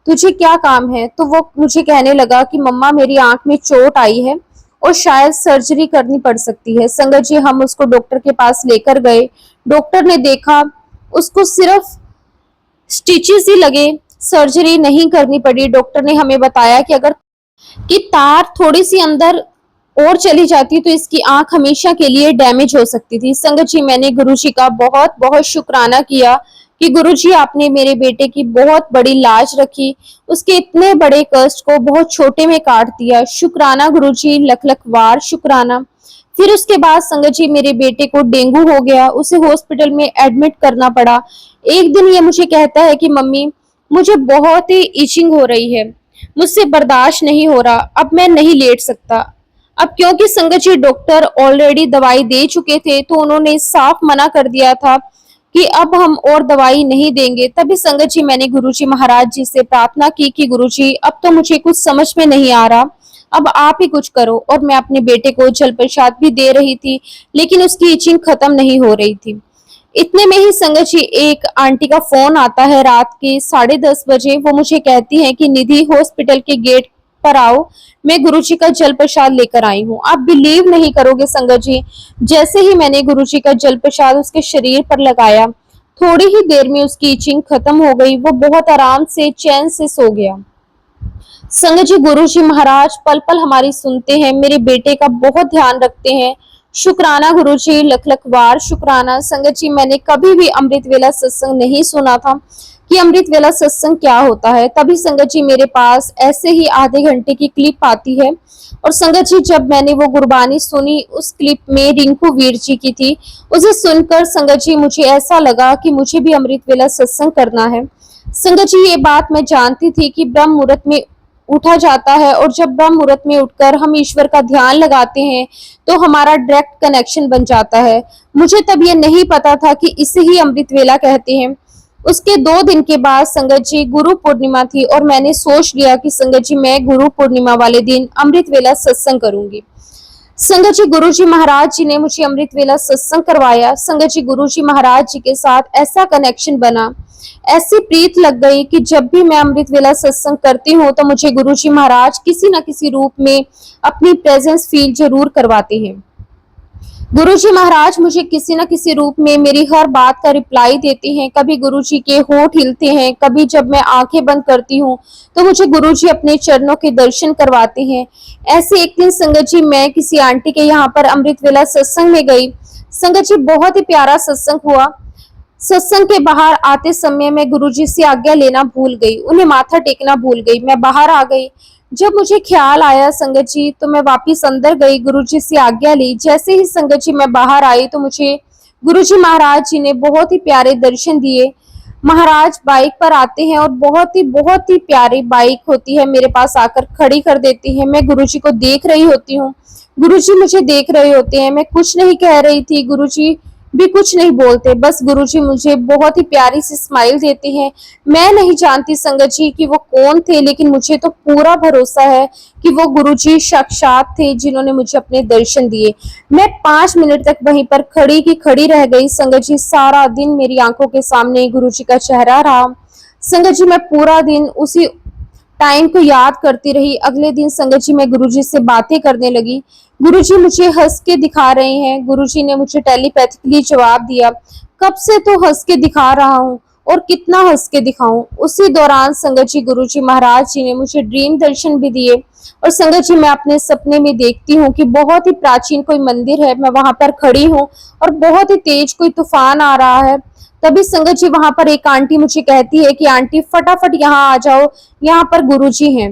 तुझे क्या काम है। तो वो मुझे कहने लगा कि मम्मा मेरी आंख में चोट आई है और शायद सर्जरी करनी पड़ सकती है। संगत जी हम उसको डॉक्टर के पास लेकर गए, डॉक्टर ने देखा, उसको सिर्फ स्टिचेस ही लगे, सर्जरी नहीं करनी पड़ी। डॉक्टर ने हमें बताया कि अगर कि तार थोड़ी सी अंदर और चली जाती तो इसकी आंख हमेशा के लिए डैमेज हो सकती थी। संगत जी मैंने गुरुजी का बहुत बहुत शुक्राना किया कि गुरुजी आपने मेरे बेटे की बहुत बड़ी लाज रखी, उसके इतने बड़े कष्ट को बहुत छोटे में काट दिया। शुक्राना गुरुजी, लख लख वार शुक्राना। फिर उसके बाद संगत जी मेरे बेटे को डेंगू हो गया, उसे हॉस्पिटल में एडमिट करना पड़ा। एक दिन ये मुझे कहता है कि मम्मी मुझे बहुत ही इचिंग हो रही है, मुझसे बर्दाश्त नहीं हो रहा, अब मैं नहीं लेट सकता। अब क्योंकि संगत जी डॉक्टर ऑलरेडी दवाई दे चुके थे तो उन्होंने साफ मना कर दिया था कि अब हम और दवाई नहीं देंगे। तभी संगत जी मैंने गुरुजी महाराज जी से प्रार्थना की कि गुरुजी अब तो मुझे कुछ समझ में नहीं आ रहा, अब आप ही कुछ करो। और मैं अपने बेटे को जल प्रसाद भी दे रही थी लेकिन उसकी इचिंग खत्म नहीं हो रही थी। इतने में ही संगत जी एक आंटी का फोन आता है रात के 10:30 बजे। वो मुझे कहती है कि निधि हॉस्पिटल के गेट पर आओ, मैं गुरुजी का जल प्रसाद लेकर आई हूँ। आप बिलीव नहीं करोगे संगत जी, जैसे ही मैंने गुरुजी का जल प्रसाद उसके शरीर पर लगाया थोड़ी ही देर में उसकी इचिंग खत्म हो गई, वो बहुत आराम से चैन से सो गया। संगत जी गुरुजी महाराज पल पल हमारी सुनते हैं, मेरे बेटे का बहुत ध्यान रखते हैं। शुक्राना गुरुजी, लख लख वार शुक्राना। संगत जी मैंने कभी भी अमृत वेला सत्संग नहीं सुना था कि अमृत वेला सत्संग क्या होता है। तभी संगत जी मेरे पास ऐसे ही आधे घंटे की क्लिप आती है और संगत जी जब मैंने वो गुरबानी सुनी उस क्लिप में रिंकू वीर जी की थी, उसे सुनकर संगत जी मुझे ऐसा लगा कि मुझे भी अमृत वेला सत्संग करना है। संगत जी ये बात मैं जानती थी कि ब्रह्म मुहूर्त में उठा जाता है और जब ब्रह्म मुहूर्त में उठकर हम ईश्वर का ध्यान लगाते हैं तो हमारा डायरेक्ट कनेक्शन बन जाता है। मुझे तब ये नहीं पता था कि इसे ही अमृत वेला कहते हैं। उसके 2 दिन के बाद संगत जी गुरु पूर्णिमा थी और मैंने सोच लिया कि संगत जी मैं गुरु पूर्णिमा वाले दिन अमृत वेला सत्संग करूंगी। संगत जी गुरुजी महाराज जी ने मुझे अमृत वेला सत्संग करवाया। संगत जी गुरुजी महाराज जी के साथ ऐसा कनेक्शन बना, ऐसी प्रीत लग गई कि जब भी मैं अमृत वेला सत्संग करती हूँ तो मुझे गुरुजी महाराज किसी न किसी रूप में अपनी प्रेजेंस फील जरूर करवाते हैं। गुरुजी महाराज मुझे किसी न किसी रूप में मेरी हर बात का रिप्लाई देते हैं। कभी गुरुजी के होंठ हिलते हैं, कभी जब मैं आंखें बंद करती हूँ तो मुझे गुरुजी अपने चरणों के दर्शन करवाते हैं। ऐसे एक दिन संगत जी मैं किसी आंटी के यहाँ पर अमृत वेला सत्संग में गई। संगत जी बहुत ही प्यारा सत्संग हुआ। सत्संग के बाहर आते समय मैं गुरुजी से आज्ञा लेना भूल गई, उन्हें माथा टेकना भूल गई, मैं बाहर आ गई। जब मुझे ख्याल आया संगत जी तो मैं वापस अंदर गई, गुरुजी से आज्ञा ली। जैसे ही संगत जी मैं बाहर आई तो मुझे गुरुजी महाराज जी ने बहुत ही प्यारे दर्शन दिए। महाराज बाइक पर आते हैं और बहुत ही प्यारी बाइक होती है, मेरे पास आकर खड़ी कर देती है। मैं गुरुजी को देख रही होती हूँ, गुरुजी मुझे देख रहे होते हैं। मैं कुछ नहीं कह रही थी, गुरुजी भी कुछ नहीं बोलते, बस गुरुजी मुझे बहुत ही प्यारी सी स्माइल देते हैं। मैं नहीं जानती संगत जी कि वो कौन थे, लेकिन मुझे तो पूरा भरोसा है कि वो गुरुजी साक्षात थे जिन्होंने मुझे अपने दर्शन दिए। मैं 5 मिनट तक वहीं पर खड़ी की खड़ी रह गई संगत जी। सारा दिन मेरी आंखों के सामने गुरुजी का चेहरा रहा। संगत जी मैं पूरा दिन उसी टाइम को याद करती रही। अगले दिन संगत जी मैं गुरुजी से बातें करने लगी। गुरुजी मुझे हंस के दिखा रहे हैं। गुरुजी ने मुझे टेलीपैथिकली जवाब दिया, कब से तो हंस के दिखा रहा हूँ और कितना हंस के दिखाऊं। उसी दौरान संगत जी गुरुजी महाराज जी ने मुझे ड्रीम दर्शन भी दिए। और संगत जी मैं अपने सपने में देखती हूँ कि बहुत ही प्राचीन कोई मंदिर है, मैं वहां पर खड़ी हूँ और बहुत ही तेज कोई तूफान आ रहा है। तभी संगत जी वहां पर एक आंटी मुझे कहती है कि आंटी फटाफट यहाँ आ जाओ, यहाँ पर गुरुजी हैं।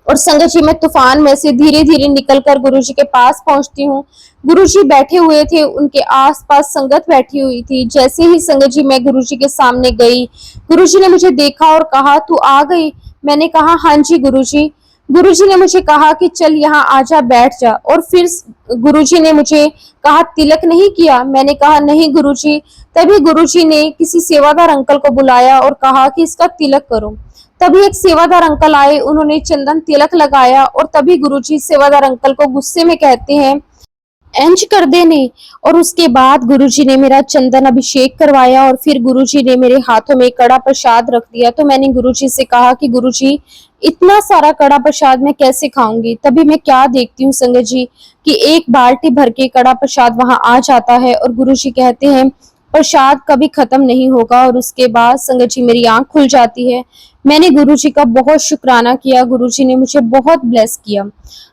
और संगत जी मैं तूफान में से धीरे धीरे निकलकर गुरुजी के पास पहुंचती हूँ। गुरुजी बैठे हुए थे, उनके आसपास संगत बैठी हुई थी। जैसे ही संगत जी मैं गुरुजी के सामने गई, गुरुजी ने मुझे देखा और कहा, तू आ गई? मैंने कहा, हाँ जी गुरुजी। गुरुजी ने मुझे कहा कि चल यहाँ आजा, बैठ जा। और फिर गुरुजी ने मुझे कहा, तिलक नहीं किया? मैंने कहा, नहीं गुरुजी। तभी गुरुजी ने किसी सेवादार अंकल को बुलाया और कहा कि इसका तिलक करो। तभी एक सेवादार अंकल आए, उन्होंने चंदन तिलक लगाया और तभी गुरुजी सेवादार अंकल को गुस्से में कहते हैं, इंज कर देने। और उसके बाद गुरुजी ने मेरा चंदन अभिषेक करवाया और फिर गुरुजी ने मेरे हाथों में कड़ा प्रसाद रख दिया। तो मैंने गुरुजी से कहा कि गुरुजी इतना सारा कड़ा प्रसाद मैं कैसे खाऊंगी। तभी मैं क्या देखती हूँ संगत जी कि एक बाल्टी भर के कड़ा प्रसाद वहां आ जाता है और गुरुजी कहते हैं प्रसाद कभी खत्म नहीं होगा। और उसके बाद संगत जी मेरी आंख खुल जाती है। मैंने गुरुजी का बहुत शुक्राना किया, गुरुजी ने मुझे बहुत ब्लेस किया।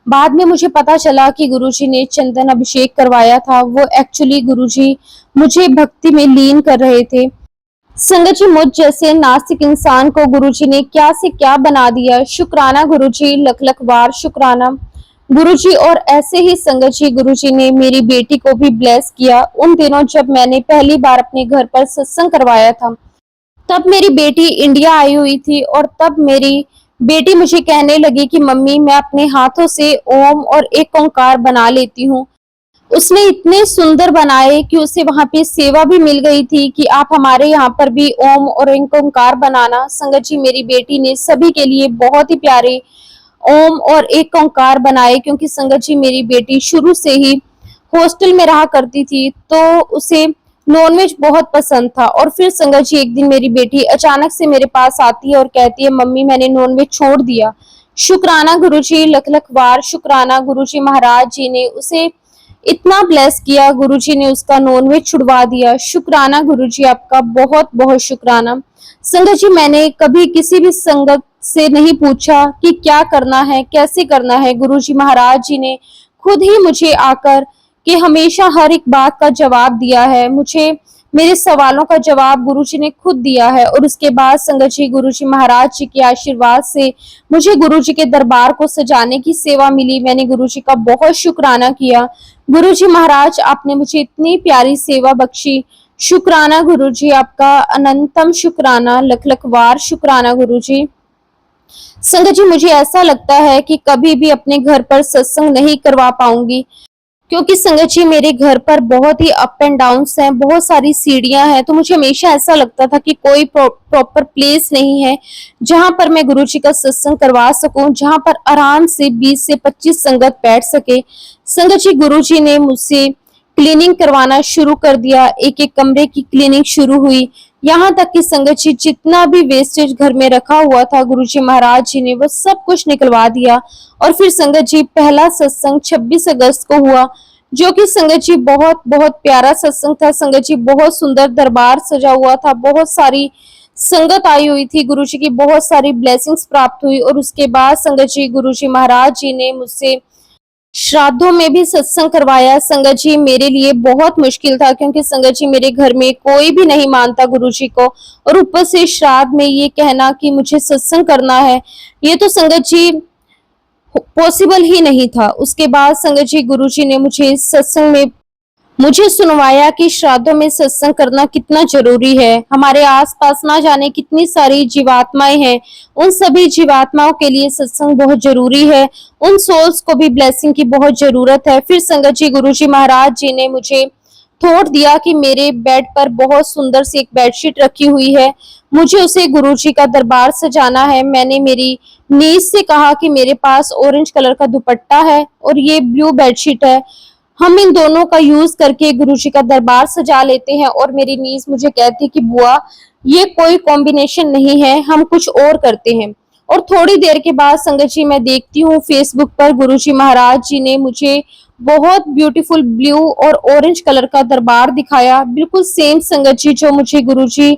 बाद में मुझे पता चला कि गुरुजी ने चंदन अभिषेक करवाया था, वो एक्चुअली गुरुजी मुझे भक्ति में लीन कर रहे थे। संगत जी मुझ जैसे नास्तिक इंसान को गुरुजी ने क्या से क्या बना दिया। शुक्राना गुरुजी, लख लख बार शुक्राना गुरुजी। और ऐसे ही संगत जी गुरुजी ने मेरी बेटी को भी ब्लेस किया। उन दिनों जब मैंने पहली बार अपने घर पर सत्संग करवाया था, तब मेरी बेटी इंडिया आई हुई थी और तब मेरी बेटी मुझे कहने लगी कि मम्मी मैं अपने हाथों से ओम और एक ओंकार बना लेती हूँ। उसने इतने सुंदर बनाए कि उसे वहां पे सेवा भी मिल गई थी कि आप हमारे यहाँ पर भी ओम और एक ओंकार बनाना। संगत जी मेरी बेटी ने सभी के लिए बहुत ही प्यारे ओम और एक ओंकार बनाए, क्योंकि संगत जी मेरी बेटी शुरू से ही हॉस्टल में रहा करती थी तो उसे नॉनवेज बहुत पसंद था। और फिर संगत जी एक दिन मेरी बेटी अचानक से मेरे पास आती है और कहती है, मम्मी मैंने नॉनवेज छोड़ दिया। शुक्राना गुरुजी, लख लख बार शुक्राना। गुरुजी महाराज जी ने उसे इतना ब्लेस किया, गुरुजी ने उसका नॉनवेज छुड़वा दिया। शुक्राना गुरुजी, आपका बहुत बहुत शुक्राना। संगत जी मैंने कभी किसी भी संगत से नहीं पूछा कि क्या करना है, कैसे करना है। गुरुजी महाराज जी ने खुद ही मुझे आकर कि हमेशा हर एक बात का जवाब दिया है। मुझे मेरे सवालों का जवाब गुरुजी ने खुद दिया है। और उसके बाद संगत जी गुरुजी महाराज जी के आशीर्वाद से मुझे गुरुजी के दरबार को सजाने की सेवा मिली। मैंने गुरुजी का बहुत शुक्राना किया। गुरुजी महाराज आपने मुझे इतनी प्यारी सेवा बख्शी। शुक्राना गुरुजी, आपका अनंतम शुक्राना, लख लख बार शुक्राना गुरुजी। संगत जी मुझे ऐसा लगता है कि कभी भी अपने घर पर सत्संग नहीं करवा पाऊंगी, क्योंकि संगत जी मेरे घर पर बहुत ही अप एंड डाउन्स हैं, बहुत सारी सीढ़ियां हैं। तो मुझे हमेशा ऐसा लगता था कि कोई प्रॉपर प्लेस नहीं है जहां पर मैं गुरुजी का सत्संग करवा सकूं, जहां पर आराम से 20 से 25 संगत बैठ सके। संगत जी गुरुजी ने मुझसे क्लीनिंग करवाना शुरू कर दिया। एक एक कमरे की क्लीनिंग शुरू हुई, यहाँ तक कि संगत जी जितना भी वेस्टेज घर में रखा हुआ था गुरुजी महाराज जी ने वो सब कुछ निकलवा दिया। और फिर संगत जी पहला सत्संग 26 अगस्त को हुआ, जो कि संगत जी बहुत बहुत प्यारा सत्संग था। संगत जी बहुत सुंदर दरबार सजा हुआ था, बहुत सारी संगत आई हुई थी, गुरुजी की बहुत सारी ब्लेसिंग्स प्राप्त हुई। और उसके बाद संगत जी गुरुजी महाराज जी ने मुझसे श्राद्धों में भी सत्संग करवाया। संगत जी मेरे लिए बहुत मुश्किल था, क्योंकि संगत जी मेरे घर में कोई भी नहीं मानता गुरुजी को, और ऊपर से श्राद्ध में ये कहना कि मुझे सत्संग करना है, ये तो संगत जी पॉसिबल ही नहीं था। उसके बाद संगत जी गुरुजी ने मुझे सत्संग में मुझे सुनवाया कि श्राद्धों में सत्संग करना कितना जरूरी है। हमारे आसपास ना जाने कितनी सारी जीवात्माएं हैं, उन सभी जीवात्माओं के लिए सत्संग बहुत जरूरी है, उन सोल्स को भी ब्लेसिंग की बहुत जरूरत है। फिर संगत जी गुरुजी महाराज जी ने मुझे थॉट दिया कि मेरे बेड पर बहुत सुंदर सी एक बेडशीट रखी हुई है, मुझे उसे गुरुजी का दरबार सजाना है। मैंने मेरी नीज से कहा कि मेरे पास ऑरेंज कलर का दुपट्टा है और ये ब्लू बेडशीट है, हम इन दोनों का यूज करके गुरुजी का दरबार सजा लेते हैं। और मेरी नीज मुझे कहती कि बुआ ये कोई कॉम्बिनेशन नहीं है, हम कुछ और करते हैं। और थोड़ी देर के बाद संगत जी मैं देखती हूँ फेसबुक पर गुरुजी महाराज जी ने मुझे बहुत ब्यूटीफुल ब्लू और ऑरेंज कलर का दरबार दिखाया, बिल्कुल सेम संगत जी जो मुझे गुरुजी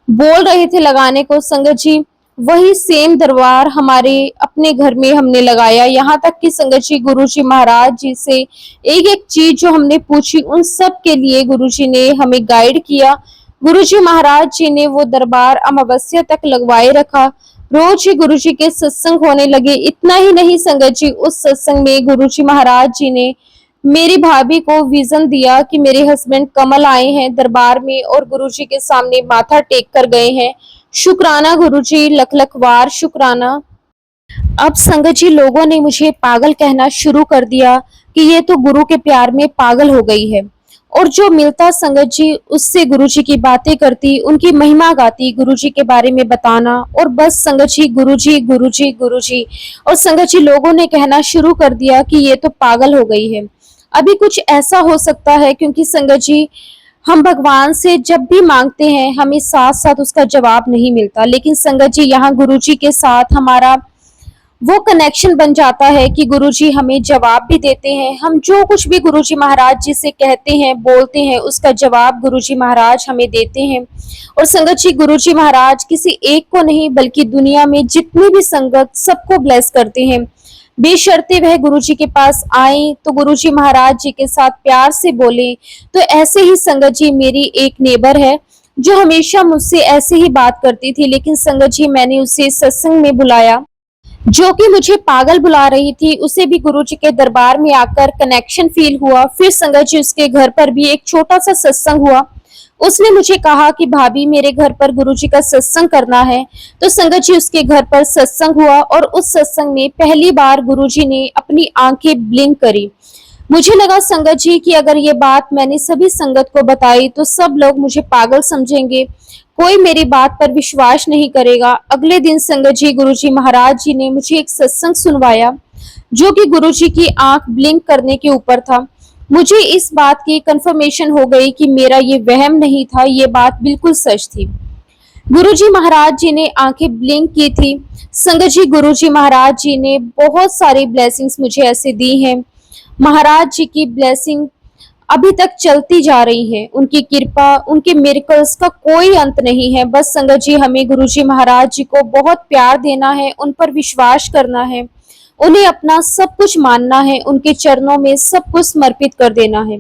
बोल रहे थे लगाने को। संगत जी वही सेम दरबार हमारे अपने घर में हमने लगाया। यहाँ तक कि संगत जी गुरुजी महाराज जी से एक एक चीज जो हमने पूछी उन सब के लिए गुरुजी ने हमें गाइड किया। गुरुजी महाराज जी ने वो दरबार अमावस्या तक लगवाए रखा। रोज ही गुरुजी के सत्संग होने लगे। इतना ही नहीं संगत जी, उस सत्संग में गुरुजी महाराज जी ने मेरी भाभी को विजन दिया कि मेरे हस्बैंड कमल आए हैं दरबार में और गुरुजी के सामने माथा टेक कर गए हैं। शुक्राना गुरुजी, लख लख वार शुक्राना। अब संगत जी लोगों ने मुझे पागल कहना शुरू कर दिया कि ये तो गुरु के प्यार में पागल हो गई है। और जो मिलता संगत जी उससे गुरुजी की बातें करती, उनकी महिमा गाती, गुरुजी के बारे में बताना और बस संगत जी गुरुजी गुरुजी गुरुजी। और संगत जी लोगों ने कहना शुरू कर दिया कि ये तो पागल हो गई है। अभी कुछ ऐसा हो सकता है क्योंकि संगत जी हम भगवान से जब भी मांगते हैं हमें साथ साथ उसका जवाब नहीं मिलता, लेकिन संगत जी यहाँ गुरुजी के साथ हमारा वो कनेक्शन बन जाता है कि गुरुजी हमें जवाब भी देते हैं। हम जो कुछ भी गुरुजी महाराज जी से कहते हैं बोलते हैं उसका जवाब गुरुजी महाराज हमें देते हैं। और संगत जी गुरुजी महाराज किसी एक को नहीं बल्कि दुनिया में जितनी भी संगत सबको ब्लेस करते हैं। बेशर्ते वह गुरुजी के पास आए तो गुरुजी महाराज जी के साथ प्यार से बोले। तो ऐसे ही संगत जी मेरी एक नेबर है जो हमेशा मुझसे ऐसे ही बात करती थी, लेकिन संगत जी मैंने उसे सत्संग में बुलाया। जो कि मुझे पागल बुला रही थी उसे भी गुरुजी के दरबार में आकर कनेक्शन फील हुआ। फिर संगत जी उसके घर पर भी एक छोटा सा सत्संग हुआ। उसने मुझे कहा कि भाभी मेरे घर पर गुरुजी का सत्संग करना है। तो संगत जी उसके घर पर सत्संग हुआ और उस सत्संग में पहली बार गुरुजी ने अपनी आंखें ब्लिंक करी। मुझे लगा संगत जी कि अगर ये बात मैंने सभी संगत को बताई तो सब लोग मुझे पागल समझेंगे, कोई मेरी बात पर विश्वास नहीं करेगा। अगले दिन संगत जी गुरुजी महाराज जी ने मुझे एक सत्संग सुनवाया जो कि गुरुजी की आंख ब्लिंक करने के ऊपर था। मुझे इस बात की कंफर्मेशन हो गई कि मेरा ये वहम नहीं था, ये बात बिल्कुल सच थी। गुरुजी महाराज जी ने आंखें ब्लिंक की थी। संगत जी गुरुजी महाराज जी ने बहुत सारी ब्लेसिंग्स मुझे ऐसे दी हैं। महाराज जी की ब्लेसिंग अभी तक चलती जा रही है। उनकी कृपा, उनके मिरेकल्स का कोई अंत नहीं है। बस संगत जी हमें गुरुजी महाराज जी को बहुत प्यार देना है, उन पर विश्वास करना है, उन्हें अपना सब कुछ मानना है, उनके चरणों में सब कुछ समर्पित कर देना है।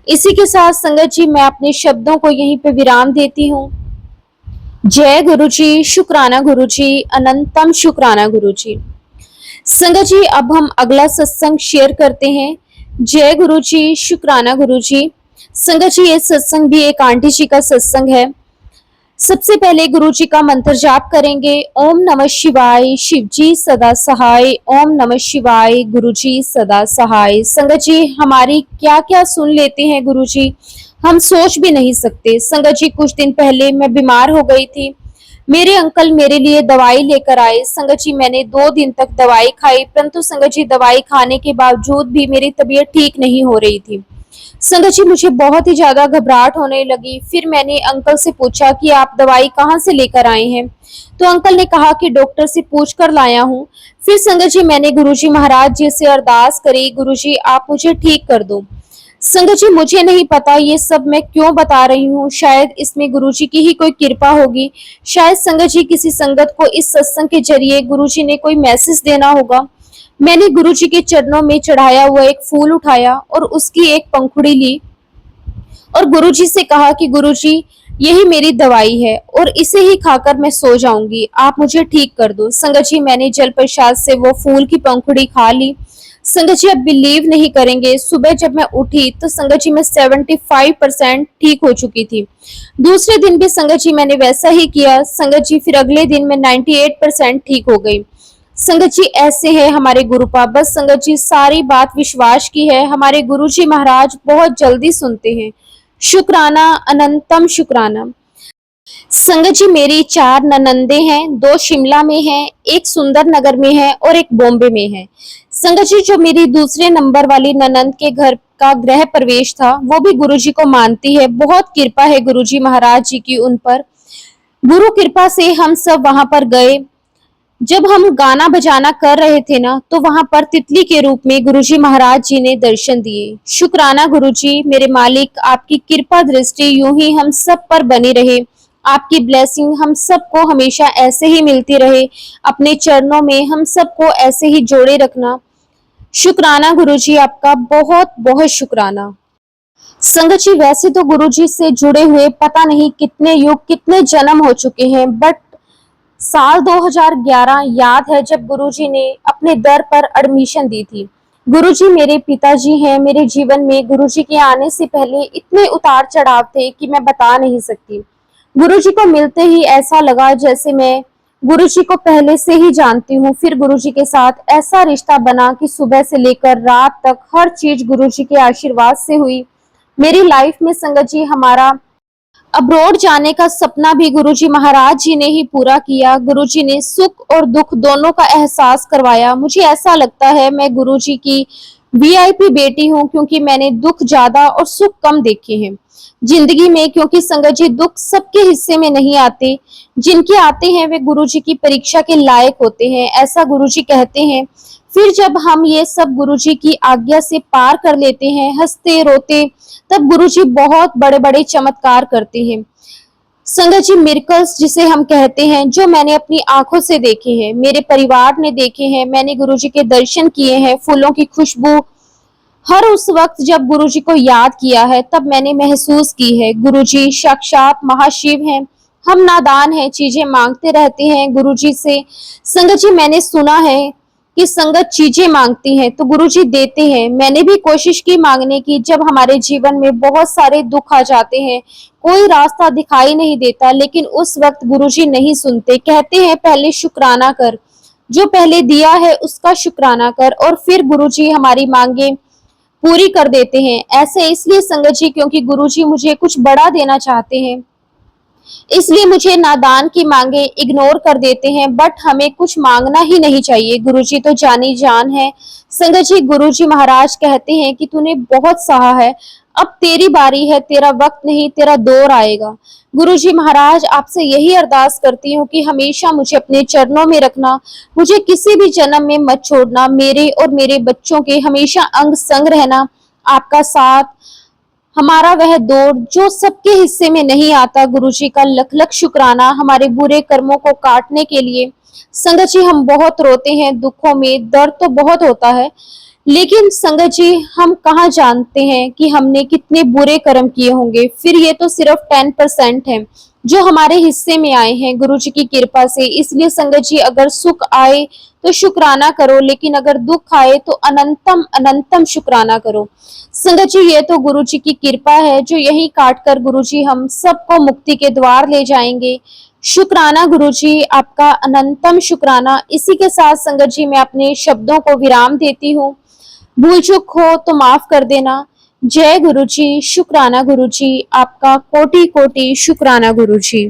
इसी के साथ संगत जी मैं अपने शब्दों को यहीं पे विराम देती हूँ। जय गुरुजी, शुक्राना गुरुजी, अनंतम शुक्राना गुरुजी। संगत जी अब हम अगला सत्संग शेयर करते हैं। जय गुरुजी, शुक्राना गुरुजी। संगत जी ये सत्संग भी एक आंटी जी का सत्संग है। सबसे पहले गुरुजी का मंत्र जाप करेंगे। ओम नमः शिवाय, शिवजी सदा सहाय। ओम नमः शिवाय, गुरुजी सदा सहाय। संगत जी हमारी क्या क्या सुन लेते हैं गुरुजी, हम सोच भी नहीं सकते। संगत जी कुछ दिन पहले मैं बीमार हो गई थी। मेरे अंकल मेरे लिए दवाई लेकर आए। संगत जी मैंने 2 दिन तक दवाई खाई, परंतु संगत जी दवाई खाने के बावजूद भी मेरी तबीयत ठीक नहीं हो रही थी। संगत जी मुझे बहुत ही ज्यादा घबराहट होने लगी। फिर मैंने अंकल से पूछा कि आप दवाई कहाँ से लेकर आए हैं। तो अंकल ने कहा कि डॉक्टर से पूछ कर लाया हूँ। फिर संगत जी मैंने गुरुजी महाराज जी से अरदास करी, गुरुजी आप मुझे ठीक कर दो। संगत जी मुझे नहीं पता ये सब मैं क्यों बता रही हूँ, शायद इसमें गुरुजी की ही कोई कृपा होगी। शायद संगत जी किसी संगत को इस सत्संग के जरिए गुरुजी ने कोई मैसेज देना होगा। मैंने गुरुजी के चरणों में चढ़ाया हुआ एक फूल उठाया और उसकी एक पंखुड़ी ली और गुरुजी से कहा कि गुरुजी यही मेरी दवाई है और इसे ही खाकर मैं सो जाऊंगी, आप मुझे ठीक कर दो। संगत जी मैंने जल प्रसाद से वो फूल की पंखुड़ी खा ली। संगत जी अब बिलीव नहीं करेंगे, सुबह जब मैं उठी तो संगत जी मैं 75% ठीक हो चुकी थी। दूसरे दिन भी संगत जी मैंने वैसा ही किया। संगत जी फिर अगले दिन मैं 98% ठीक हो गई। संगत जी ऐसे है हमारे गुरुपा, बस संगत जी सारी बात विश्वास की है। हमारे गुरुजी महाराज बहुत जल्दी सुनते हैं। शुक्राना, अनंतम शुक्राना। संगत जी मेरी 4 ननंदे हैं, 2 शिमला में हैं, एक सुंदर नगर में है और एक बॉम्बे में है। संगत जी जो मेरी दूसरे नंबर वाली ननंद के घर का गृह प्रवेश था वो भी गुरुजी को मानती है। बहुत कृपा है गुरुजी महाराज जी की उन पर। गुरु कृपा से हम सब वहां पर गए। जब हम गाना बजाना कर रहे थे ना, तो वहां पर तितली के रूप में गुरुजी महाराज जी ने दर्शन दिए। शुक्राना गुरुजी, मेरे मालिक, आपकी कृपा दृष्टि यूं ही हम सब पर बनी रहे। आपकी ब्लेसिंग हम सबको हमेशा ऐसे ही मिलती रहे। अपने चरणों में हम सबको ऐसे ही जोड़े रखना। शुक्राना गुरुजी, आपका बहुत बहुत शुक्राना। संगत जी, वैसे तो गुरुजी से जुड़े हुए पता नहीं कितने युग कितने जन्म हो चुके हैं, बट साल 2011 याद है जब गुरुजी ने अपने दर पर एडमिशन दी थी। गुरुजी मेरे पिताजी हैं। मेरे जीवन में गुरुजी के आने से पहले इतने उतार चढ़ाव थे कि मैं बता नहीं सकती। गुरुजी को मिलते ही ऐसा लगा जैसे मैं गुरुजी को पहले से ही जानती हूँ। फिर गुरुजी के साथ ऐसा रिश्ता बना कि सुबह से लेकर रात तक हर चीज गुरुजी के आशीर्वाद से हुई। मेरी लाइफ में संगत जी, हमारा अब्रॉड जाने का सपना भी गुरुजी महाराज जी ने ही पूरा किया। गुरुजी ने सुख और दुख दोनों का एहसास करवाया। मुझे ऐसा लगता है मैं गुरुजी की वीआईपी बेटी हूँ, क्योंकि मैंने दुख ज्यादा और सुख कम देखे हैं जिंदगी में। क्योंकि संगत जी, दुख सबके हिस्से में नहीं आते। जिनके आते हैं वे गुरुजी की परीक्षा के लायक होते हैं, ऐसा गुरुजी कहते हैं। फिर जब हम ये सब गुरुजी की आज्ञा से पार कर लेते हैं, हंसते रोते, तब गुरुजी बहुत बड़े बड़े चमत्कार करते हैं। संगत जी, मिरेकल्स जिसे हम कहते हैं, जो मैंने अपनी आंखों से देखे हैं, मेरे परिवार ने देखे हैं, मैंने गुरुजी के दर्शन किए हैं। फूलों की खुशबू, हर उस वक्त जब गुरुजी को याद किया है तब मैंने महसूस की है गुरुजी साक्षात महाशिव हैं। हम नादान हैं, चीजें मांगते रहते हैं गुरुजी से। संगत जी, मैंने सुना है कि संगत चीजें मांगती है तो गुरुजी देते हैं। मैंने भी कोशिश की मांगने की। जब हमारे जीवन में बहुत सारे दुख आ जाते हैं, कोई रास्ता दिखाई नहीं देता, लेकिन उस वक्त गुरुजी नहीं सुनते। कहते हैं पहले शुक्राना कर, जो पहले दिया है उसका शुक्राना कर, और फिर गुरुजी हमारी मांगे पूरी कर देते हैं। ऐसे इसलिए संगत जी, क्योंकि गुरुजी मुझे कुछ बड़ा देना चाहते हैं, इसलिए मुझे नादान की मांगे इग्नोर कर देते हैं। बट हमें कुछ मांगना ही नहीं चाहिए, गुरुजी तो जानी जान है। संगत जी, गुरुजी महाराज कहते हैं कि तूने बहुत सहा है, अब तेरी बारी है, तेरा वक्त नहीं, तेरा दौर आएगा। गुरुजी महाराज, आपसे यही अरदास करती हूँ कि हमेशा मुझे अपने चरणों में रखना, मुझे किसी भी जन्म में मत छोड़ना, मेरे और मेरे बच्चों के हमेशा अंग संग रहना। आपका साथ, हमारा वह दौर जो सबके हिस्से में नहीं आता। गुरुजी का लख लख शुक्राना हमारे बुरे कर्मों को काटने के लिए। संगत जी, हम बहुत रोते हैं दुखों में, दर्द तो बहुत होता है, लेकिन संगत जी, हम कहाँ जानते हैं कि हमने कितने बुरे कर्म किए होंगे। फिर ये तो सिर्फ 10% है जो हमारे हिस्से में आए हैं गुरुजी की कृपा से। इसलिए संगत जी, अगर सुख आए तो शुक्राना करो, लेकिन अगर दुख आए तो अनंतम अनंतम शुक्राना करो। संगत जी, ये तो गुरुजी की कृपा है जो यही काट कर गुरुजी हम सबको मुक्ति के द्वार ले जाएंगे। शुक्राना गुरुजी, आपका अनंतम शुक्राना। इसी के साथ संगत जी, मैं अपने शब्दों को विराम देती हूँ। भूल चूक हो तो माफ कर देना। जय गुरुजी। शुक्राना गुरुजी, आपका कोटि कोटि शुक्राना गुरुजी।